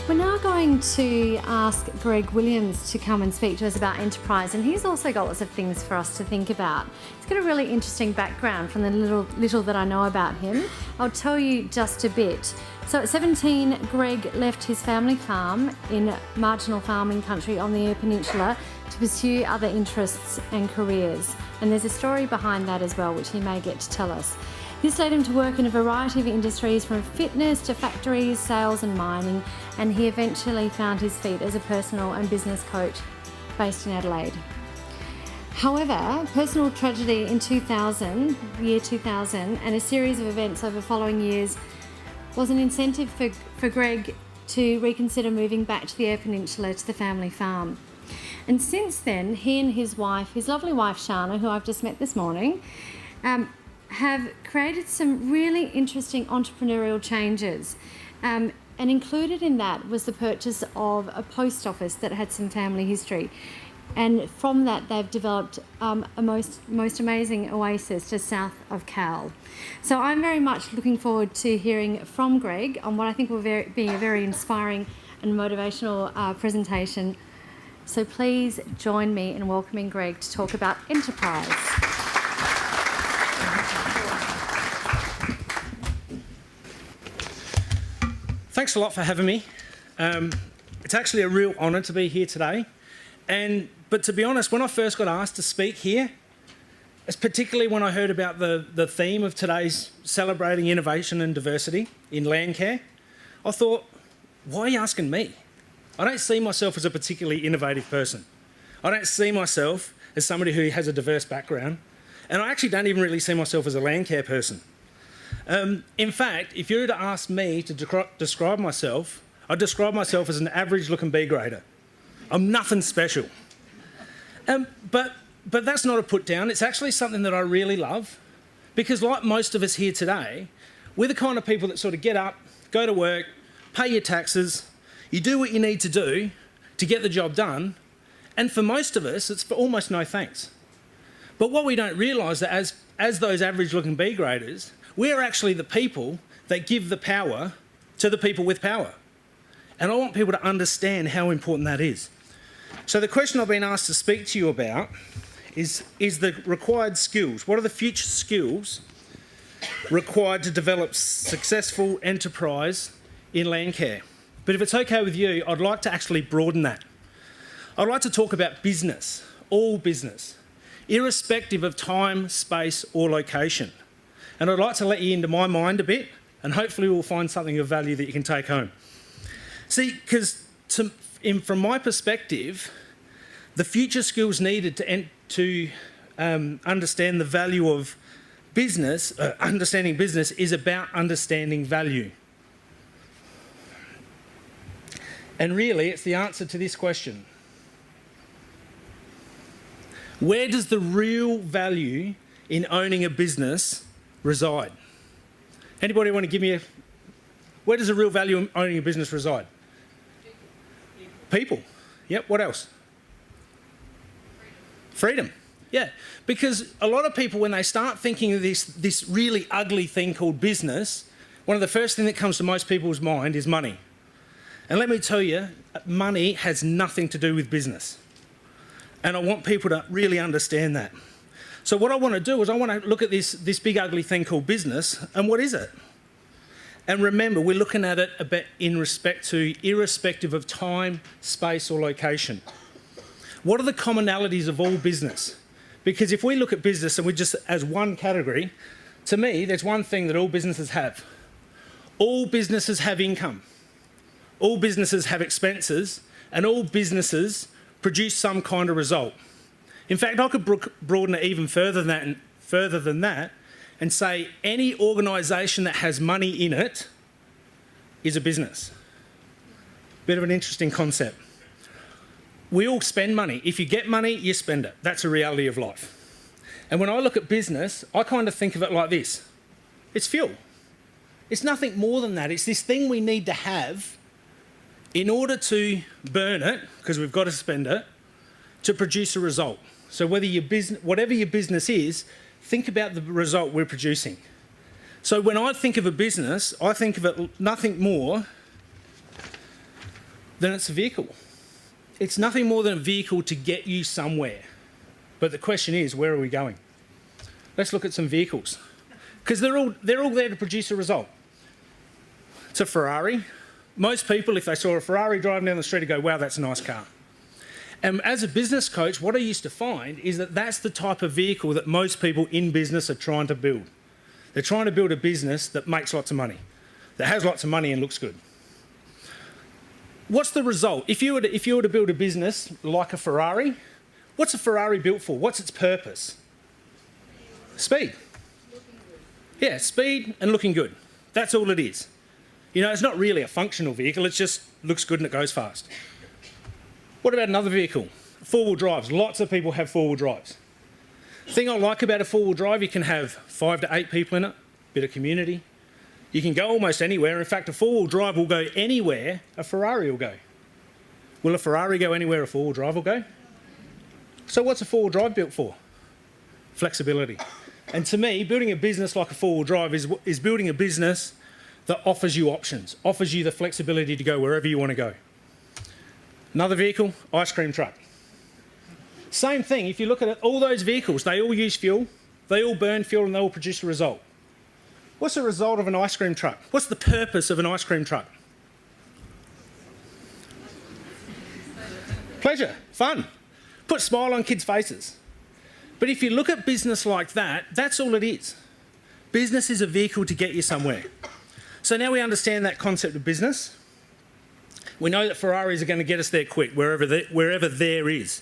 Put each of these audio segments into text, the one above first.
We're now going to ask Greg Williams to come and speak to us about enterprise, and he's also got lots of things for us to think about. He's got a really interesting background from the little that I know about him. I'll tell you just a bit. So at 17, Greg left his family farm in marginal farming country on the Eyre Peninsula to pursue other interests and careers. And there's a story behind that as well, which he may get to tell us. This led him to work in a variety of industries, from fitness to factories, sales and mining, and he eventually found his feet as a personal and business coach based in Adelaide. However, personal tragedy in year 2000, and a series of events over following years was an incentive for Greg to reconsider moving back to the Eyre Peninsula to the family farm. And since then, he and his wife, his lovely wife Shana, who I've just met this morning, have created some really interesting entrepreneurial changes. And included in that was the purchase of a post office that had some family history. And from that, they've developed a most amazing oasis just south of Cal. So I'm very much looking forward to hearing from Greg on what I think will be a very inspiring and motivational presentation. So please join me in welcoming Greg to talk about enterprise. Thanks a lot for having me. It's actually a real honour to be here today. But to be honest, when I first got asked to speak here, it's particularly when I heard about the theme of today's celebrating innovation and diversity in Landcare, I thought, why are you asking me? I don't see myself as a particularly innovative person. I don't see myself as somebody who has a diverse background, and I actually don't even really see myself as a Landcare person. In fact, if you were to ask me to describe myself, I'd describe myself as an average-looking B grader. I'm nothing special. But that's not a put down. It's actually something that I really love, because like most of us here today, we're the kind of people that sort of get up, go to work, pay your taxes, you do what you need to do to get the job done, and for most of us, it's for almost no thanks. But what we don't realise that as those average-looking B graders, we're actually the people that give the power to the people with power. And I want people to understand how important that is. So the question I've been asked to speak to you about is the required skills. What are the future skills required to develop successful enterprise in Landcare? But if it's okay with you, I'd like to actually broaden that. I'd like to talk about business, all business, irrespective of time, space or location. And I'd like to let you into my mind a bit, and hopefully we'll find something of value that you can take home. See, because from my perspective, the future skills needed to understand the value of business, understanding business, is about understanding value. And really, it's the answer to this question. Where does the real value in owning a business reside? Anybody want to give me where does the real value in owning a business reside? People. Yep, what else? Freedom. Yeah, because a lot of people, when they start thinking of this really ugly thing called business, one of the first things that comes to most people's mind is money. And let me tell you, money has nothing to do with business. And I want people to really understand that. So what I want to do is I want to look at this big ugly thing called business, and what is it? And remember, we're looking at it a bit in respect to irrespective of time, space or location. What are the commonalities of all business? Because if we look at business and we just as one category, to me, there's one thing that all businesses have. All businesses have income. All businesses have expenses, and all businesses produce some kind of result. In fact, I could broaden it even further than that and say any organisation that has money in it is a business. Bit of an interesting concept. We all spend money. If you get money, you spend it. That's a reality of life. And when I look at business, I kind of think of it like this. It's fuel. It's nothing more than that. It's this thing we need to have in order to burn it, because we've got to spend it, to produce a result. So whatever your business is, think about the result we're producing. So when I think of a business, I think of it nothing more then it's a vehicle. It's nothing more than a vehicle to get you somewhere. But the question is, where are we going? Let's look at some vehicles. Because they're all there to produce a result. It's a Ferrari. Most people, if they saw a Ferrari driving down the street, would go, wow, that's a nice car. And as a business coach, what I used to find is that that's the type of vehicle that most people in business are trying to build. They're trying to build a business that makes lots of money, that has lots of money and looks good. What's the result? If you were to build a business like a Ferrari, what's a Ferrari built for? What's its purpose? Speed. Yeah, speed and looking good. That's all it is. You know, it's not really a functional vehicle, it just looks good and it goes fast. What about another vehicle? Four-wheel drives. Lots of people have four-wheel drives. The thing I like about a four-wheel drive, you can have 5 to 8 people in it, bit of community. You can go almost anywhere. In fact, a four-wheel drive will go anywhere a Ferrari will go. Will a Ferrari go anywhere a four-wheel drive will go? So what's a four-wheel drive built for? Flexibility. And to me, building a business like a four-wheel drive is building a business that offers you options, offers you the flexibility to go wherever you want to go. Another vehicle, ice cream truck. Same thing, if you look at it, all those vehicles, they all use fuel, they all burn fuel and they all produce a result. What's the result of an ice cream truck? What's the purpose of an ice cream truck? Pleasure, fun, put a smile on kids' faces. But if you look at business like that, that's all it is. Business is a vehicle to get you somewhere. So now we understand that concept of business. We know that Ferraris are going to get us there quick, wherever there is.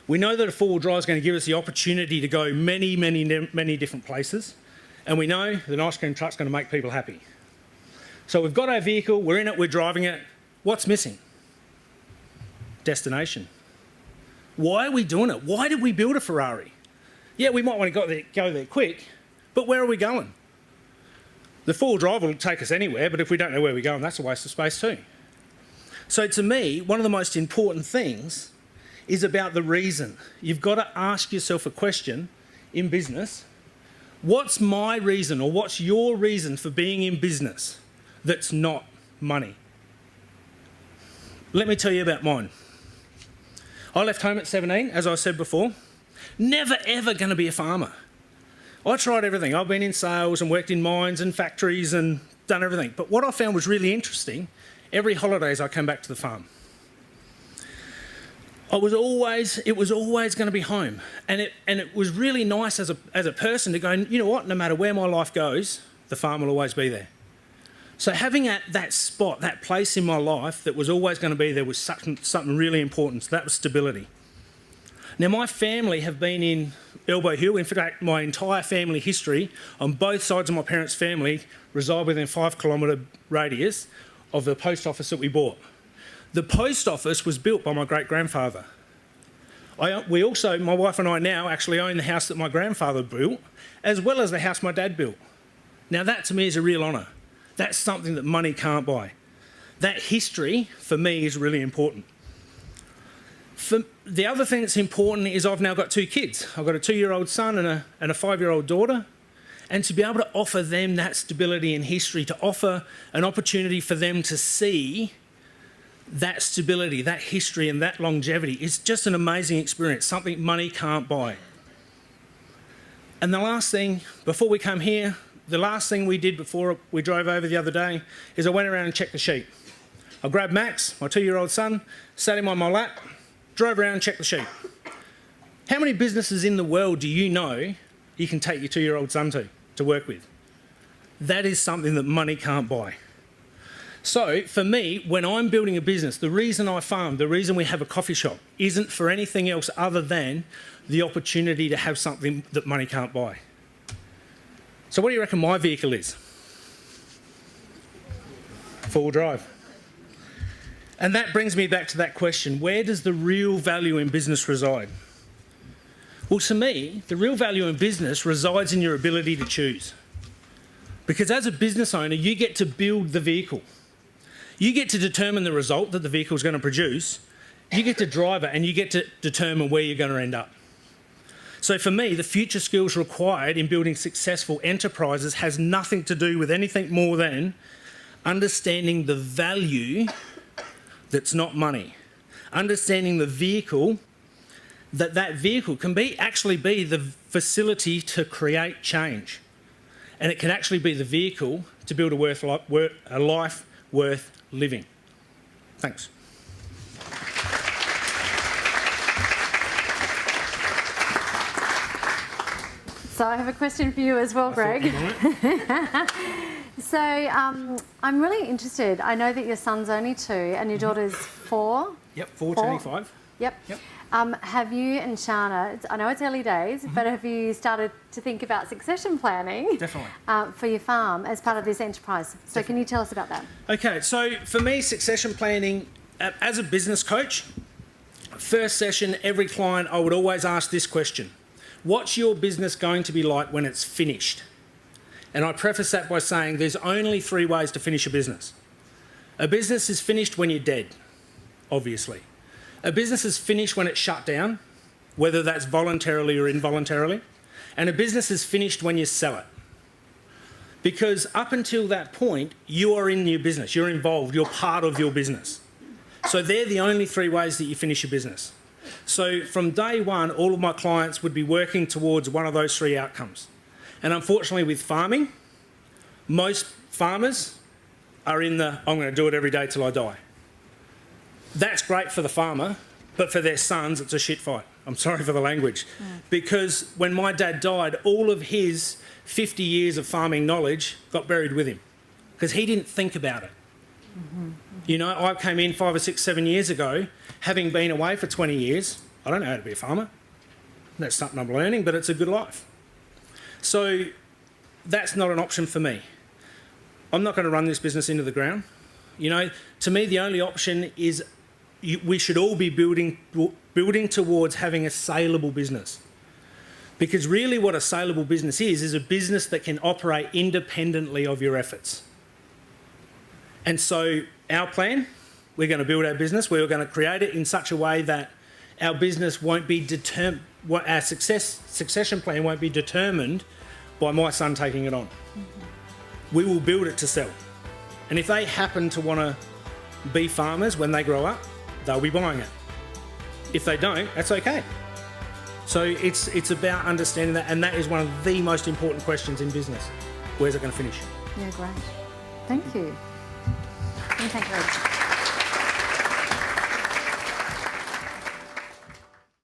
We know that a four-wheel drive is going to give us the opportunity to go many, many different places. And we know that an ice cream truck is going to make people happy. So we've got our vehicle, we're in it, we're driving it. What's missing? Destination. Why are we doing it? Why did we build a Ferrari? Yeah, we might want to go there quick, but where are we going? The four-wheel drive will take us anywhere, but if we don't know where we're going, that's a waste of space too. So to me, one of the most important things is about the reason. You've got to ask yourself a question in business. What's my reason, or what's your reason for being in business that's not money? Let me tell you about mine. I left home at 17, as I said before. Never, ever going to be a farmer. I tried everything. I've been in sales and worked in mines and factories and done everything. But what I found was really interesting, every holidays I came back to the farm. It was always going to be home. And it was really nice as a person to go, you know what, no matter where my life goes, the farm will always be there. So having that spot, that place in my life that was always going to be there was something really important. So that was stability. Now, my family have been in Elbow Hill. In fact, my entire family history on both sides of my parents' family reside within a 5-kilometre radius of the post office that we bought. The post office was built by my great-grandfather. We also, my wife and I now, actually own the house that my grandfather built, as well as the house my dad built. Now, that to me is a real honour. That's something that money can't buy. That history, for me, is really important. The other thing that's important is I've now got 2 kids. I've got a 2-year-old son and a 5-year-old daughter. And to be able to offer them that stability in history, to offer an opportunity for them to see that stability, that history and that longevity is just an amazing experience, something money can't buy. And the last thing, before we come here, the last thing we did before we drove over the other day is I went around and checked the sheep. I grabbed Max, my 2-year-old son, sat him on my lap, drove around and checked the sheep. How many businesses in the world do you know you can take your 2-year-old son to work with? That is something that money can't buy. So for me, when I'm building a business, the reason I farm, the reason we have a coffee shop isn't for anything else other than the opportunity to have something that money can't buy. So what do you reckon my vehicle is? 4-wheel drive. And that brings me back to that question, where does the real value in business reside? Well, to me, the real value in business resides in your ability to choose. Because as a business owner, you get to build the vehicle. You get to determine the result that the vehicle is going to produce. You get to drive it and you get to determine where you're going to end up. So for me, the future skills required in building successful enterprises has nothing to do with anything more than understanding the value that's not money. Understanding the vehicle, that vehicle can actually be the facility to create change. And it can actually be the vehicle to build a life worth living. Thanks. So I have a question for you as well, Greg. So I'm really interested. I know that your son's only 2 and your daughter's 4. Yep, 4 turning 5. Yep. Have you and Shana, I know it's early days, but have you started to think about succession planning? Definitely. For your farm as part of this enterprise? So Can you tell us about that? Okay, so for me, succession planning, as a business coach, first session, every client, I would always ask this question. What's your business going to be like when it's finished? And I preface that by saying there's only 3 ways to finish a business. A business is finished when you're dead, obviously. A business is finished when it's shut down, whether that's voluntarily or involuntarily. And a business is finished when you sell it. Because up until that point, you are in your business, you're involved, you're part of your business. So they're the only 3 ways that you finish your business. So from day one, all of my clients would be working towards one of those 3 outcomes. And unfortunately with farming, most farmers are in the, I'm going to do it every day till I die. That's great for the farmer, but for their sons, it's a shit fight. I'm sorry for the language. Because when my dad died, all of his 50 years of farming knowledge got buried with him because he didn't think about it. You know, I came in 5 or 6, 7 years ago, having been away for 20 years. I don't know how to be a farmer. That's something I'm learning, but it's a good life. So that's not an option for me. I'm not going to run this business into the ground. You know, to me, the only option is we should all be building towards having a saleable business. Because really what a saleable business is a business that can operate independently of your efforts. And so our plan, we're going to build our business. We're going to create it in such a way that our business won't be our succession plan won't be determined by my son taking it on. We will build it to sell. And if they happen to want to be farmers when they grow up, they'll be buying it. If they don't, that's okay. So it's about understanding that, and that is one of the most important questions in business. Where's it going to finish? Yeah, great. Thank you. Thank you, Rich.